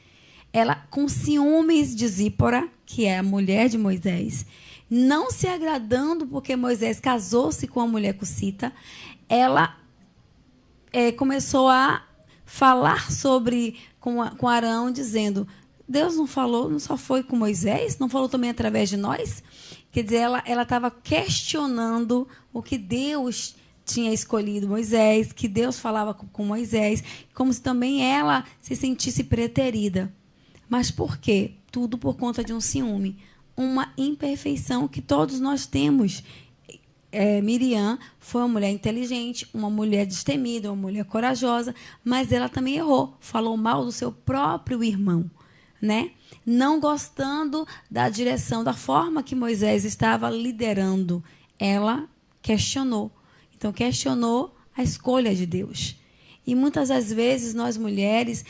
Ela, com ciúmes de Zípora, que é a mulher de Moisés, não se agradando porque Moisés casou-se com a mulher cussita, ela começou a falar com Arão, dizendo: Deus não falou, não só foi com Moisés, não falou também através de nós? Quer dizer, ela estava questionando o que Deus tinha escolhido Moisés, que Deus falava com Moisés, como se também ela se sentisse preterida. Mas por quê? Tudo por conta de um ciúme, uma imperfeição que todos nós temos. Miriam foi uma mulher inteligente, uma mulher destemida, uma mulher corajosa, mas ela também errou, falou mal do seu próprio irmão, né? Não gostando da direção, da forma que Moisés estava liderando. Ela questionou. Então, questionou a escolha de Deus. E muitas das vezes, nós mulheres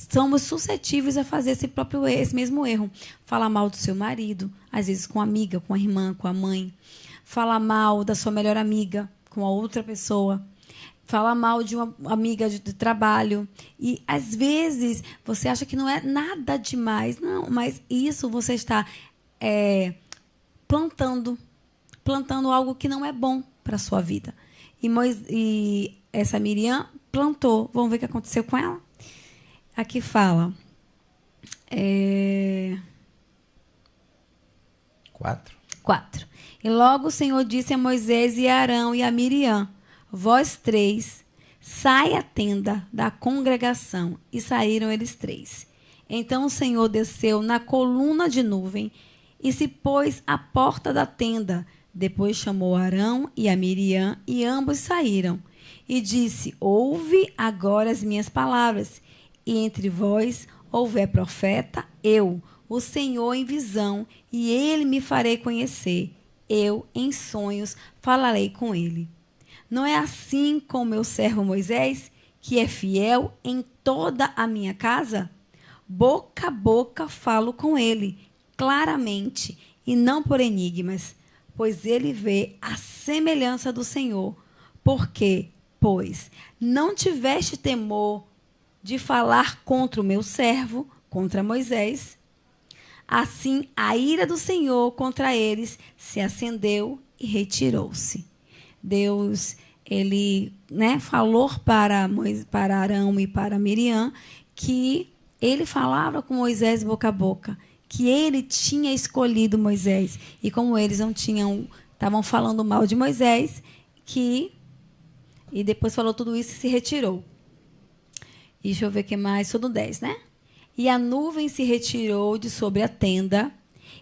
somos suscetíveis a fazer esse mesmo erro. Falar mal do seu marido, às vezes com a amiga, com a irmã, com a mãe. Falar mal da sua melhor amiga com a outra pessoa. Falar mal de uma amiga de trabalho. E, às vezes, você acha que não é nada demais. Não, mas isso você está plantando algo que não é bom para a sua vida. E essa Miriam plantou. Vamos ver o que aconteceu com ela? Aqui fala... 4. E logo o Senhor disse a Moisés e a Arão e a Miriam: vós 3, sai à tenda da congregação. E saíram eles 3. Então o Senhor desceu na coluna de nuvem e se pôs à porta da tenda. Depois chamou Arão e a Miriam, e ambos saíram. E disse: ouve agora as minhas palavras. E entre vós houver profeta, eu, o Senhor, em visão, e ele me farei conhecer. Eu, em sonhos, falarei com ele. Não é assim com o meu servo Moisés, que é fiel em toda a minha casa? Boca a boca falo com ele, claramente, e não por enigmas, pois ele vê a semelhança do Senhor. Porque, pois, não tiveste temor de falar contra o meu servo, contra Moisés? Assim, a ira do Senhor contra eles se acendeu e retirou-se. Deus, ele, falou para Arão e para Miriam que ele falava com Moisés boca a boca, que ele tinha escolhido Moisés. E como eles estavam falando mal de Moisés, e depois falou tudo isso e se retirou. E deixa eu ver o que mais, sou do 10, né? E a nuvem se retirou de sobre a tenda,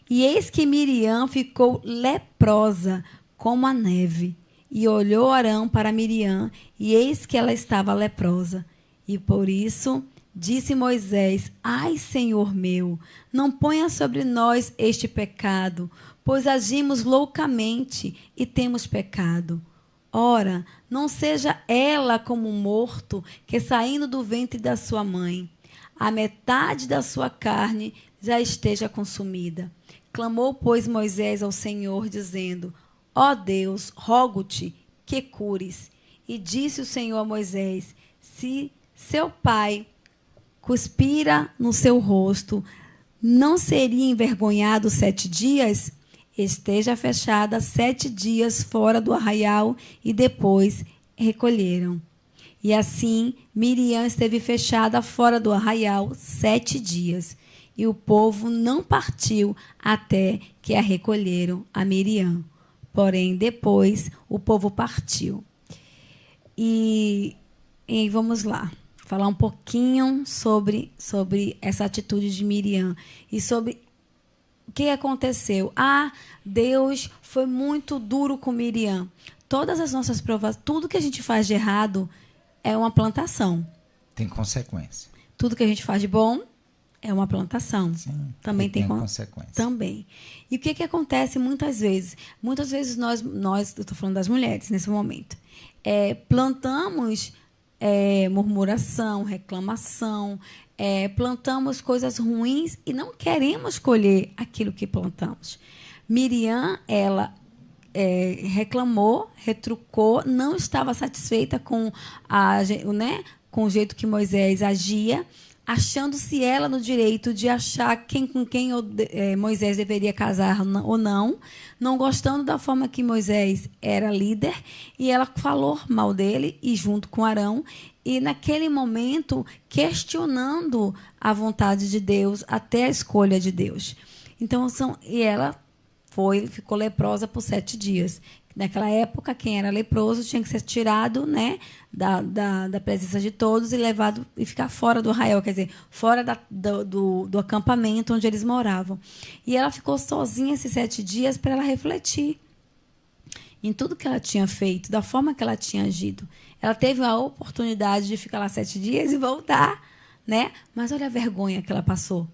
e eis que Miriam ficou leprosa como a neve. E olhou Arão para Miriam, e eis que ela estava leprosa. E por isso disse Moisés: ai, Senhor meu, não ponha sobre nós este pecado, pois agimos loucamente e temos pecado. Ora, não seja ela como um morto que, saindo do ventre da sua mãe, a metade da sua carne já esteja consumida. Clamou, pois, Moisés ao Senhor, dizendo: ó Deus, rogo-te que cures. E disse o Senhor a Moisés: se seu pai cuspira no seu rosto, não seria envergonhado 7 dias? Esteja fechada 7 dias fora do arraial e depois recolheram. E assim Miriam esteve fechada fora do arraial 7 dias. E o povo não partiu até que a recolheram a Miriam. Porém, depois o povo partiu. E vamos lá, falar um pouquinho sobre essa atitude de Miriam e sobre o que aconteceu. Deus foi muito duro com Miriam. Todas as nossas provas, tudo que a gente faz de errado é uma plantação. Tem consequência. Tudo que a gente faz de bom é uma plantação. Sim, também tem consequência. Também. E o que acontece muitas vezes? Muitas vezes nós eu estou falando das mulheres nesse momento, plantamos murmuração, reclamação, plantamos coisas ruins e não queremos colher aquilo que plantamos. Miriam, ela reclamou, retrucou, não estava satisfeita com o jeito que Moisés agia, achando-se ela no direito de achar com quem Moisés deveria casar ou não, não gostando da forma que Moisés era líder, e ela falou mal dele, e junto com Arão, e naquele momento questionando a vontade de Deus, até a escolha de Deus. Então, e ela ficou leprosa por 7 dias. Naquela época, quem era leproso tinha que ser tirado, né, da presença de todos e levado e ficar fora do arraial, quer dizer, fora do acampamento onde eles moravam. E ela ficou sozinha esses 7 dias para ela refletir em tudo que ela tinha feito, da forma que ela tinha agido. Ela teve a oportunidade de ficar lá 7 dias e voltar, né? Mas olha a vergonha que ela passou.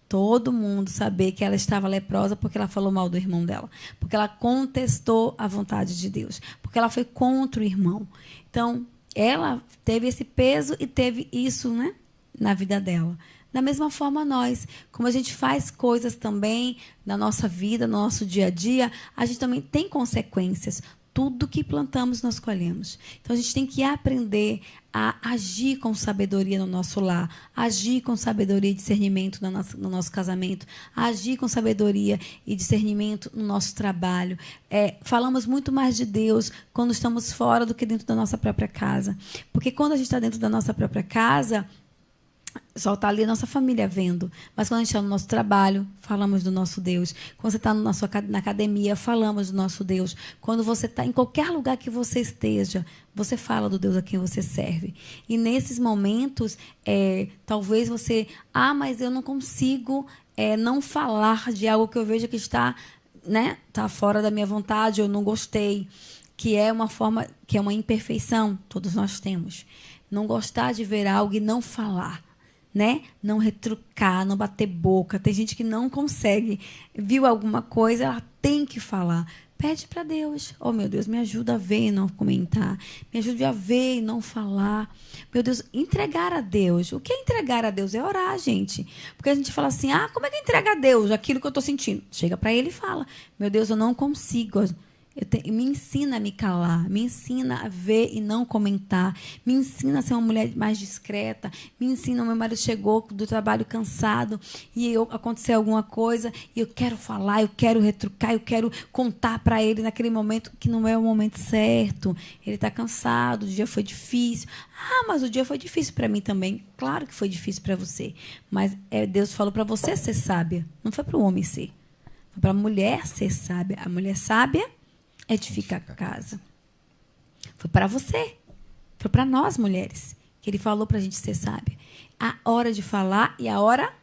Todo mundo saber que ela estava leprosa porque ela falou mal do irmão dela, porque ela contestou a vontade de Deus, porque ela foi contra o irmão. Então, ela teve esse peso e teve isso, né, na vida dela. Da mesma forma, nós, como a gente faz coisas também na nossa vida, no nosso dia a dia, a gente também tem consequências. Tudo que plantamos, nós colhemos. Então, a gente tem que aprender a agir com sabedoria no nosso lar, agir com sabedoria e discernimento no nosso casamento, agir com sabedoria e discernimento no nosso trabalho. Falamos muito mais de Deus quando estamos fora do que dentro da nossa própria casa. Porque quando a gente está dentro da nossa própria casa, só está ali a nossa família vendo. Mas quando a gente está no nosso trabalho, falamos do nosso Deus. Quando você está na academia, falamos do nosso Deus. Quando você está em qualquer lugar que você esteja, você fala do Deus a quem você serve. E nesses momentos, talvez você... mas eu não consigo não falar de algo que eu vejo que está, né, tá fora da minha vontade, eu não gostei. Que é uma forma, que é uma imperfeição, todos nós temos. Não gostar de ver algo e não falar. Né? Não retrucar, não bater boca. Tem gente que não consegue. Viu alguma coisa, ela tem que falar. Pede para Deus. Oh, meu Deus, me ajuda a ver e não comentar. Me ajude a ver e não falar. Meu Deus, entregar a Deus. O que é entregar a Deus? É orar, gente. Porque a gente fala assim, como é que entrega a Deus aquilo que eu estou sentindo? Chega para Ele e fala, meu Deus, eu não consigo. Me ensina a me calar, me ensina a ver e não comentar, me ensina a ser uma mulher mais discreta, me ensina, meu marido chegou do trabalho cansado e aconteceu alguma coisa e eu quero falar, eu quero retrucar, eu quero contar para ele naquele momento que não é o momento certo, ele está cansado, o dia foi difícil. Mas o dia foi difícil para mim também. Claro que foi difícil para você, mas Deus falou para você ser sábia, não foi para o homem ser, foi para a mulher ser sábia. A mulher sábia edifica a casa. Foi para você. Foi para nós, mulheres, que Ele falou para a gente ser sábia. A hora de falar e a hora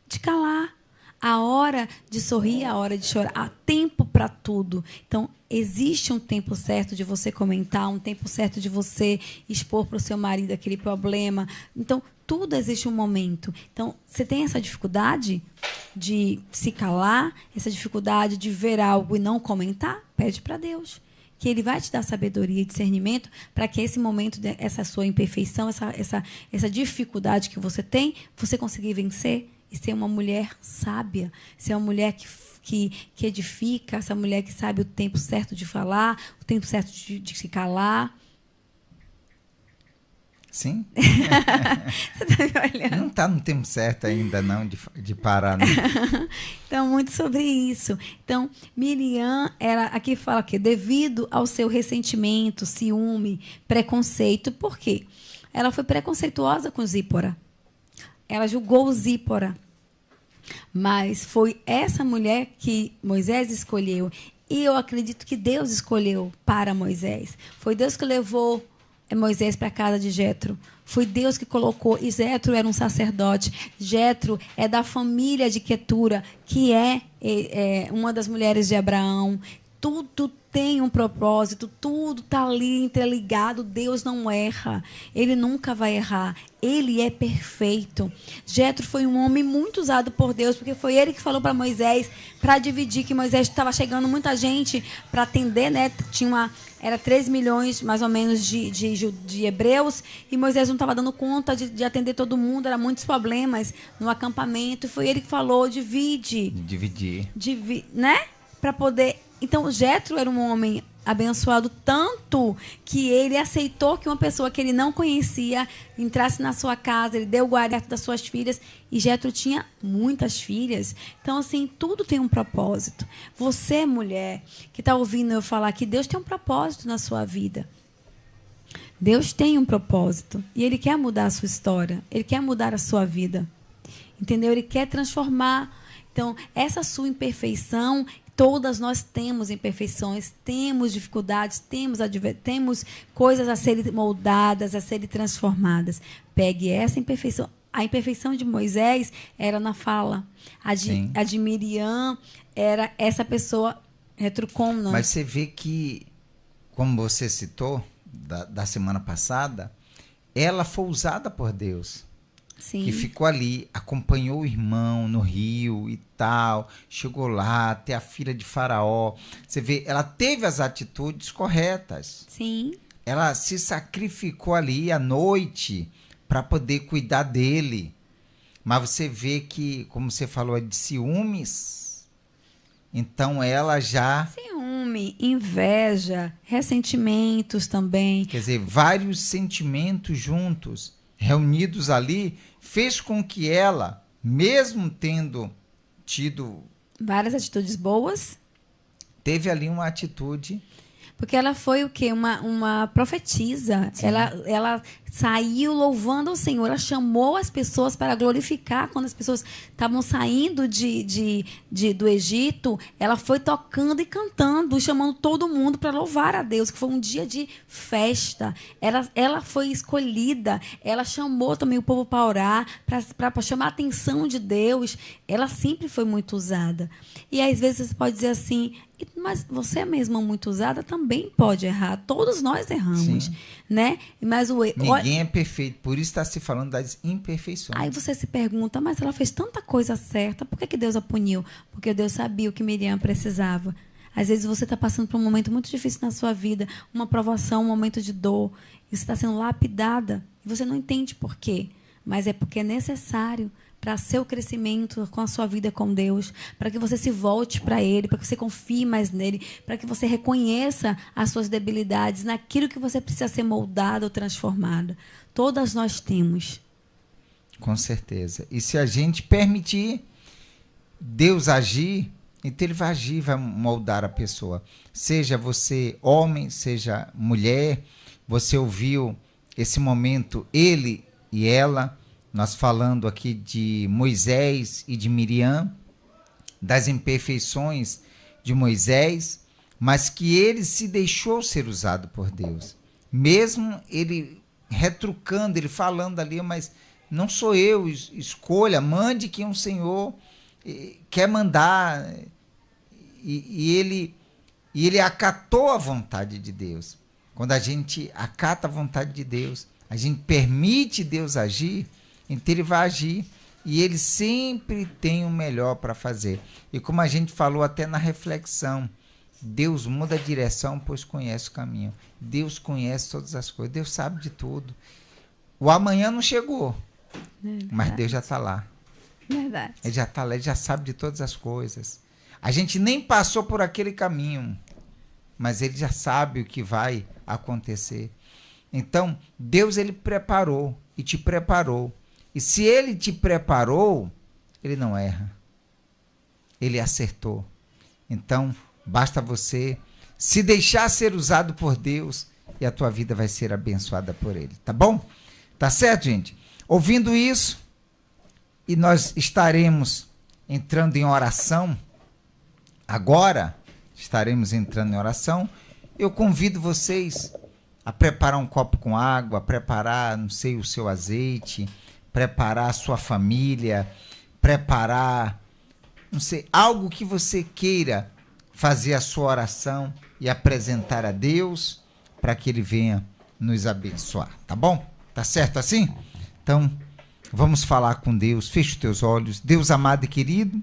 de calar. A hora de sorrir, a hora de chorar. Há tempo para tudo. Então, existe um tempo certo de você comentar, um tempo certo de você expor para o seu marido aquele problema. Então, tudo existe um momento. Então, você tem essa dificuldade de se calar, essa dificuldade de ver algo e não comentar? Pede para Deus, que Ele vai te dar sabedoria e discernimento para que esse momento, essa sua imperfeição, essa dificuldade que você tem, você conseguir vencer e ser uma mulher sábia, ser uma mulher que edifica, essa mulher que sabe o tempo certo de falar, o tempo certo de se calar. Sim? Você tá me olhando. Não está no tempo certo ainda, não, de parar, né? Então, muito sobre isso. Então, Miriam era, aqui fala que devido ao seu ressentimento, ciúme, preconceito, por quê? Ela foi preconceituosa com Zípora. Ela julgou Zípora. Mas foi essa mulher que Moisés escolheu. E eu acredito que Deus escolheu para Moisés. Foi Deus que levou Moisés para a casa de Jetro. Foi Deus que colocou. E Jetro era um sacerdote. Jetro é da família de Quetura, que é uma das mulheres de Abraão. Tudo tem um propósito, tudo está ali interligado. Deus não erra. Ele nunca vai errar. Ele é perfeito. Jetro foi um homem muito usado por Deus, porque foi ele que falou para Moisés para dividir, que Moisés estava chegando muita gente para atender, né? Era 3 milhões, mais ou menos, de hebreus, e Moisés não estava dando conta de atender todo mundo, eram muitos problemas no acampamento. Foi ele que falou, dividir, né? Para poder... Então, Jetro era um homem abençoado tanto que ele aceitou que uma pessoa que ele não conhecia entrasse na sua casa, ele deu o guarda das suas filhas, e Jetro tinha muitas filhas. Então, assim, tudo tem um propósito. Você, mulher, que está ouvindo eu falar que Deus tem um propósito na sua vida. Deus tem um propósito e Ele quer mudar a sua história, Ele quer mudar a sua vida, entendeu? Ele quer transformar. Então, essa sua imperfeição... Todas nós temos imperfeições, temos dificuldades, temos coisas a serem moldadas, a serem transformadas. Pegue essa imperfeição. A imperfeição de Moisés era na fala. A de Miriam era essa pessoa retrucona. Mas você vê que, como você citou, da semana passada, ela foi usada por Deus. Sim. Que ficou ali, acompanhou o irmão no rio e tal, chegou lá, até a filha de Faraó. Você vê, ela teve as atitudes corretas. Sim. Ela se sacrificou ali à noite para poder cuidar dele. Mas você vê que, como você falou, é de ciúmes. Então ela já... Ciúme, inveja, ressentimentos também. Quer dizer, vários sentimentos juntos, reunidos ali, fez com que ela, mesmo tendo tido... várias atitudes boas. Teve ali uma atitude... Porque ela foi o quê? Uma profetisa. Ela saiu louvando ao Senhor. Ela chamou as pessoas para glorificar. Quando as pessoas estavam saindo do Egito, ela foi tocando e cantando, chamando todo mundo para louvar a Deus, que foi um dia de festa. Ela foi escolhida. Ela chamou também o povo para orar, para chamar a atenção de Deus. Ela sempre foi muito usada. E às vezes você pode dizer assim... Mas você mesma muito usada também pode errar. Todos nós erramos, né? Mas ninguém é perfeito, por isso está se falando das imperfeições. Aí você se pergunta, mas ela fez tanta coisa certa, por que Deus a puniu? Porque Deus sabia o que Miriam precisava. Às vezes você está passando por um momento muito difícil na sua vida, uma provação, um momento de dor, e você está sendo lapidada, e você não entende por quê. Mas é porque é necessário para seu crescimento com a sua vida com Deus, para que você se volte para Ele, para que você confie mais nele, para que você reconheça as suas debilidades, naquilo que você precisa ser moldada ou transformada. Todas nós temos. Com certeza. E se a gente permitir Deus agir, então Ele vai agir, vai moldar a pessoa. Seja você homem, seja mulher, você ouviu esse momento, ele e ela, nós falando aqui de Moisés e de Miriam, das imperfeições de Moisés, mas que ele se deixou ser usado por Deus. Mesmo ele retrucando, ele falando ali, mas não sou eu, escolha, mande quem o Senhor quer mandar. E ele acatou a vontade de Deus. Quando a gente acata a vontade de Deus, a gente permite Deus agir, então ele vai agir e ele sempre tem o melhor para fazer. E como a gente falou até na reflexão, Deus muda a direção, pois conhece o caminho. Deus conhece todas as coisas, Deus sabe de tudo. O amanhã não chegou, mas Deus já está lá. Verdade. Ele já está lá, ele já sabe de todas as coisas. A gente nem passou por aquele caminho, mas ele já sabe o que vai acontecer. Então, Deus, ele preparou e te preparou. E se ele te preparou, ele não erra. Ele acertou. Então, basta você se deixar ser usado por Deus e a tua vida vai ser abençoada por ele. Tá bom? Tá certo, gente? Ouvindo isso, e nós estaremos entrando em oração, agora estaremos entrando em oração, eu convido vocês a preparar um copo com água, preparar, não sei, o seu azeite, preparar a sua família, preparar, não sei, algo que você queira fazer a sua oração e apresentar a Deus para que ele venha nos abençoar, tá bom? Tá certo assim? Então, vamos falar com Deus. Feche os teus olhos. Deus amado e querido,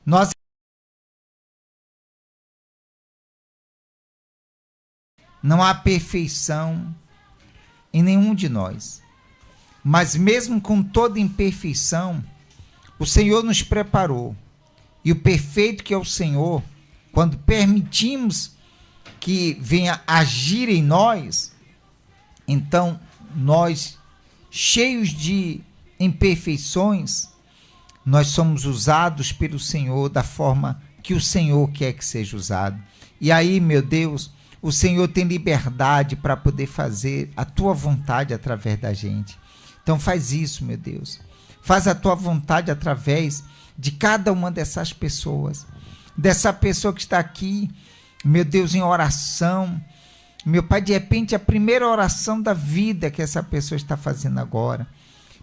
nós não há perfeição em nenhum de nós. Mas mesmo com toda imperfeição, o Senhor nos preparou. E o perfeito que é o Senhor, quando permitimos que venha agir em nós, então nós, cheios de imperfeições, nós somos usados pelo Senhor da forma que o Senhor quer que seja usado. E aí, meu Deus, o Senhor tem liberdade para poder fazer a tua vontade através da gente. Então faz isso, meu Deus. Faz a tua vontade através de cada uma dessas pessoas. Dessa pessoa que está aqui, meu Deus, em oração. Meu Pai, de repente, a primeira oração da vida que essa pessoa está fazendo agora.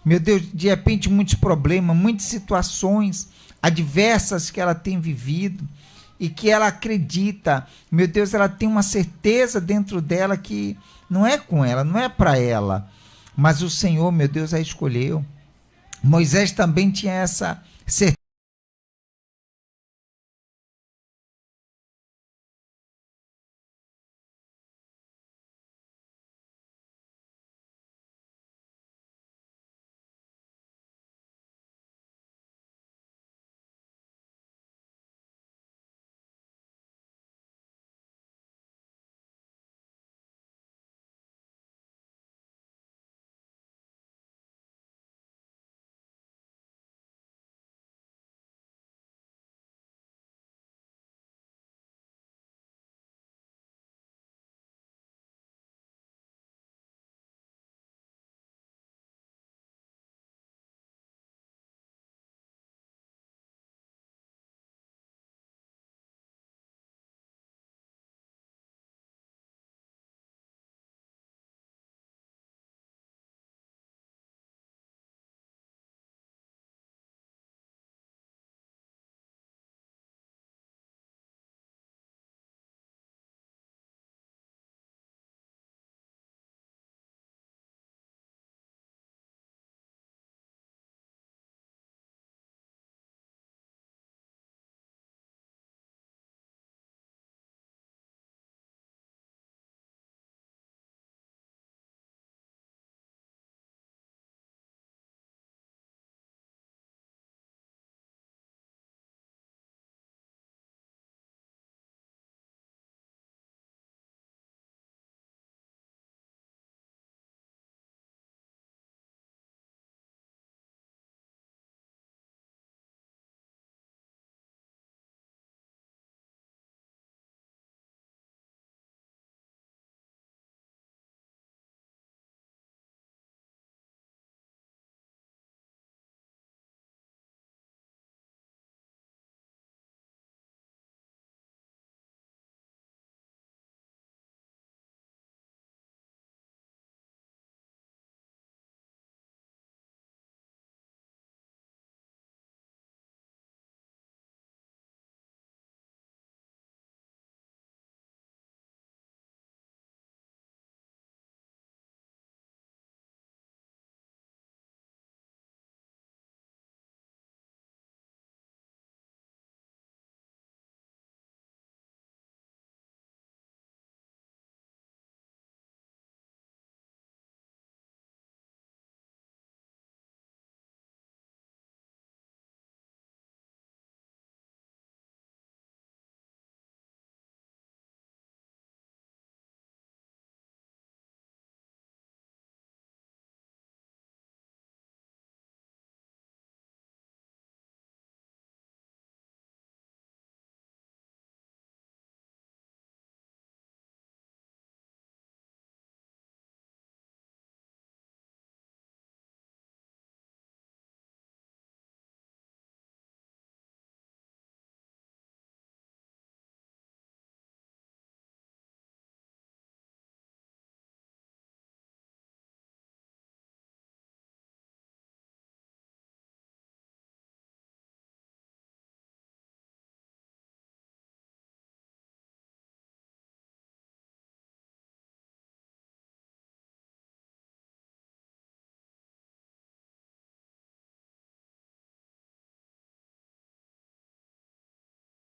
Meu Deus, de repente, muitos problemas, muitas situações adversas que ela tem vivido e que ela acredita, meu Deus, ela tem uma certeza dentro dela que não é com ela, não é para ela, mas o Senhor, meu Deus, a escolheu. Moisés também tinha essa certeza.